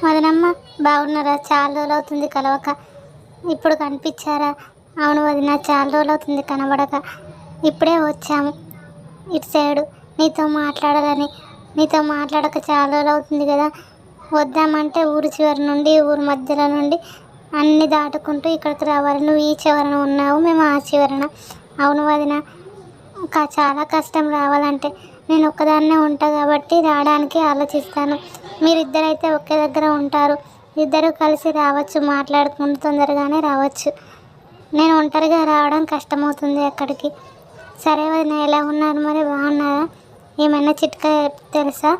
వదినమ్మ బాగున్నారా? చాలా రోజులు అవుతుంది కలవక. ఇప్పుడు కనిపించారా? అవును వదిన, చాలా రోజులు అవుతుంది కనబడక. ఇప్పుడే వచ్చాము ఇటు సైడు నీతో మాట్లాడాలని. నీతో మాట్లాడక చాలా రోజులు అవుతుంది కదా. వద్దామంటే ఊరి చివరి నుండి ఊరి మధ్యలో నుండి అన్నీ దాటుకుంటూ ఇక్కడికి రావాలి. నువ్వు ఈ చివరన ఉన్నావు, మేము ఆ చివరన. అవును వదిన, చాలా కష్టం రావాలంటే. నేను ఒక్కదాన్నే ఉంటా కాబట్టి రావడానికి ఆలోచిస్తాను. మీరిద్దరైతే ఒకే దగ్గర ఉంటారు, ఇద్దరు కలిసి రావచ్చు, మాట్లాడుకుంటూ తొందరగానే రావచ్చు. నేను ఒంటరిగా రావడం కష్టమవుతుంది అక్కడికి. సరే వదిన, ఎలా ఉన్నారు మరి? బాగున్నారా? ఏమైనా చిట్కా తెలుసా?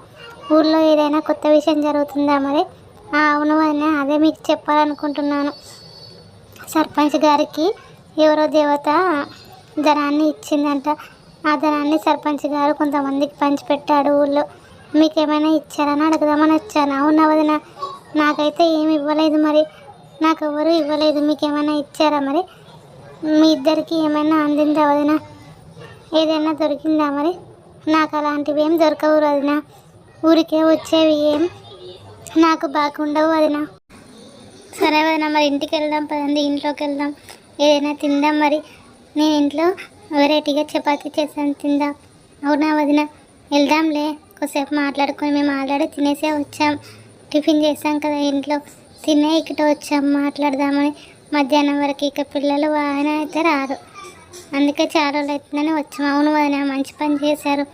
ఊళ్ళో ఏదైనా కొత్త విషయం జరుగుతుందా మరి? అవును వదిన, అదే మీకు చెప్పాలనుకుంటున్నాను. సర్పంచ్ గారికి ఎవరో దేవత ధనాన్ని ఇచ్చిందంట. ఆ ధనాన్ని సర్పంచ్ గారు కొంతమందికి పంచిపెట్టాడు ఊళ్ళో. మీకేమైనా ఇచ్చారని అడుగుదామని వచ్చాను. అవునా వదిన? నాకైతే ఏమి ఇవ్వలేదు మరి. నాకు ఎవరు ఇవ్వలేదు. మీకేమైనా ఇచ్చారా మరి? మీ ఇద్దరికి ఏమైనా అందిందా వదిన? ఏదైనా దొరికిందా మరి? నాకు అలాంటివి ఏం దొరకవు వదిన. ఊరికే వచ్చేవి ఏం నాకు బాగుండవు వదిన. సరే వదిన, మరి ఇంటికి వెళ్దాం పదండి. ఇంట్లోకి వెళ్దాం, ఏదైనా తిందాం. మరి నేను ఇంట్లో వెరైటీగా చపాతీ చేసాను, తిందాం. అవునా వదిన? వెళ్దాంలే. కొద్దిసేపు మాట్లాడుకొని, మేము ఆల్రెడీ తినేసే వచ్చాం. టిఫిన్ చేసాం కదా ఇంట్లో, తినే ఇక్కడ వచ్చాం మాట్లాడదామని. మధ్యాహ్నం వరకు ఇక పిల్లలు ఆయన అయితే రారు, అందుకే చాలా రోజులు అవుతుందని వచ్చాము. అవును వదిన, మంచి పని చేశారు.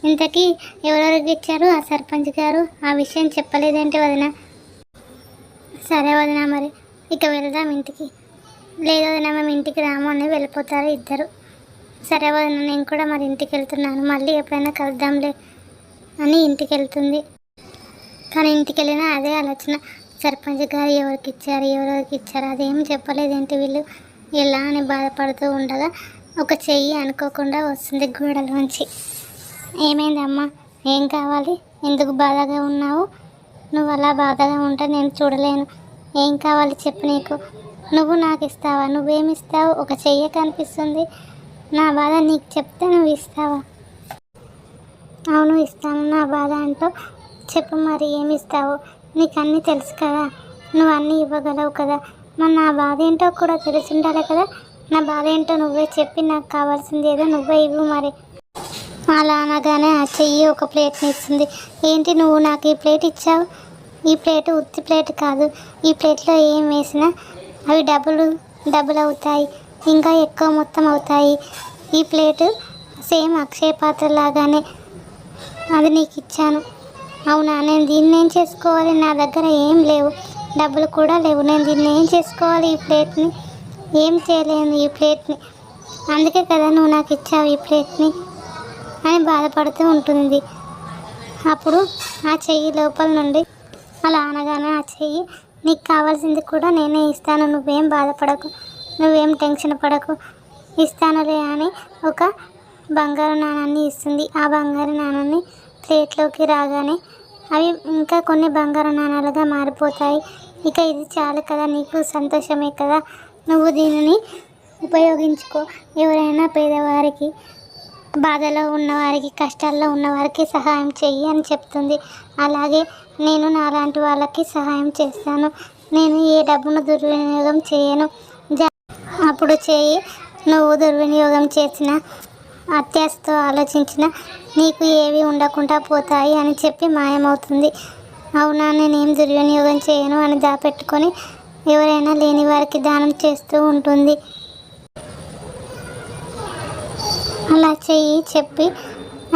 ఇంతకీ ఎవరెవరికి ఇచ్చారు ఆ సర్పంచ్ గారు? ఆ విషయం చెప్పలేదేంటి వదిన? సరే వదిన, మరి ఇక వెళ్దాం ఇంటికి. లేదు వదిన, మేము ఇంటికి రాము అని వెళ్ళిపోతారు ఇద్దరు. సరే వదిన, నేను కూడా మరి ఇంటికి వెళ్తున్నాను, మళ్ళీ ఎప్పుడైనా కలుద్దాంలే అని ఇంటికి వెళ్తుంది. కానీ ఇంటికి వెళ్ళినా అదే ఆలోచన. సర్పంచ్ గారు ఎవరికి ఇచ్చారు అదేం చెప్పలేదేంటి వీళ్ళు, ఎలా అని బాధపడుతూ ఉండగా ఒక చెయ్యి అనుకోకుండా వస్తుంది గోడలోంచి. ఏమైందమ్మా? ఏం కావాలి? ఎందుకు బాధగా ఉన్నావు? నువ్వు అలా బాధగా ఉంటే నేను చూడలేను. ఏం కావాలి చెప్పు. నీకు నువ్వు నాకు ఇస్తావా? నువ్వేమిస్తావు? ఒక చెయ్యి కనిపిస్తుంది. నా బాధ నీకు చెప్తే నువ్వు ఇస్తావా? అవును ఇస్తాను. నా బాధ అంటూ చెప్పు, మరి ఏమి ఇస్తావు? నీకు అన్నీ తెలుసు కదా, నువ్వు అన్నీ ఇవ్వగలవు కదా. మరి నా బాధ ఏంటో కూడా తెలిసి ఉండాలి కదా. నా బాధ ఏంటో నువ్వే చెప్పి, నాకు కావాల్సింది ఏదో నువ్వే ఇవ్వు మరి. అలా అనగానే ఆ చెయ్యి ఒక ప్లేట్ని ఇస్తుంది. ఏంటి నువ్వు నాకు ఈ ప్లేట్ ఇచ్చావు? ఈ ప్లేటు ఉత్తి ప్లేట్ కాదు. ఈ ప్లేట్లో ఏం వేసినా అవి డబుల్ అవుతాయి, ఇంకా ఎక్కువ మొత్తం అవుతాయి. ఈ ప్లేటు సేమ్ అక్షయ పాత్ర లాగానే, అది నీకు ఇచ్చాను. అవునా? నేను దీన్ని ఏం చేసుకోవాలి? నా దగ్గర ఏం లేవు, డబ్బులు కూడా లేవు. నేను దీన్ని ఏం చేసుకోవాలి? ఈ ప్లేట్ని ఏం చేయలేను ఈ ప్లేట్ని. అందుకే కదా నువ్వు నాకు ఇచ్చావు ఈ ప్లేట్ని అని బాధపడుతూ ఉంటుంది. అప్పుడు ఆ చెయ్యి లోపల నుండి అలా అనగానే ఆ చెయ్యి, నీకు కావాల్సింది కూడా నేనే ఇస్తాను, నువ్వేం బాధపడకు, నువ్వేం టెన్షన్ పడకు, ఇస్తానులే అని ఒక బంగారు నాణాన్ని ఇస్తుంది. ఆ బంగారు నాణాన్ని ప్లేట్లోకి రాగానే అవి ఇంకా కొన్ని బంగారు నాణాలుగా మారిపోతాయి. ఇక ఇది చాలు కదా, నీకు సంతోషమే కదా, నువ్వు దీనిని ఉపయోగించుకో. ఎవరైనా పేదవారికి, బాధలో ఉన్నవారికి, కష్టాల్లో ఉన్నవారికి సహాయం చెయ్యి అని చెప్తుంది. అలాగే నేను నాలాంటి వాళ్ళకి సహాయం చేస్తాను. నేను ఏ డబ్బును దుర్వినియోగం చేయను. అప్పుడు చెయ్యి, నువ్వు దుర్వినియోగం చేసిన, అత్యాశతో ఆలోచించిన నీకు ఏవి ఉండకుండా పోతాయి అని చెప్పి మాయమవుతుంది. అవునా? నేనేం దుర్వినియోగం చేయను అని దాపెట్టుకొని ఎవరైనా లేని వారికి దానం చేస్తూ ఉంటుంది. అలా చెయ్యి చెప్పి,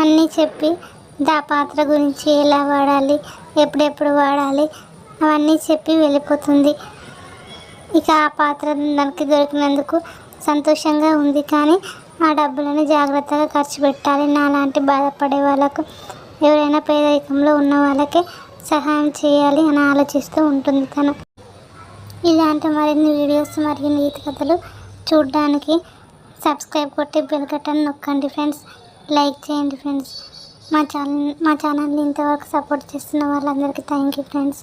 అన్నీ చెప్పి, పాత్ర గురించి ఎలా వాడాలి, ఎప్పుడెప్పుడు వాడాలి అవన్నీ చెప్పి వెళ్ళిపోతుంది. ఇక ఆ పాత్ర దానికి దొరికినందుకు సంతోషంగా ఉంది. కానీ ఆ డబ్బులను జాగ్రత్తగా ఖర్చు పెట్టాలి. నాలాంటి బాధపడే వాళ్ళకు, ఎవరైనా పేదరికంలో ఉన్న వాళ్ళకే సహాయం చేయాలి అని ఆలోచిస్తూ ఉంటుంది తను. ఇలాంటి మరిన్ని వీడియోస్ మరియు నీతి కథలు చూడడానికి సబ్స్క్రైబ్ కొట్టి బెల్ బటన్ నొక్కండి ఫ్రెండ్స్. లైక్ చేయండి ఫ్రెండ్స్. మా ఛానల్ని ఇంతవరకు సపోర్ట్ చేస్తున్న వాళ్ళందరికీ థ్యాంక్ యూ ఫ్రెండ్స్.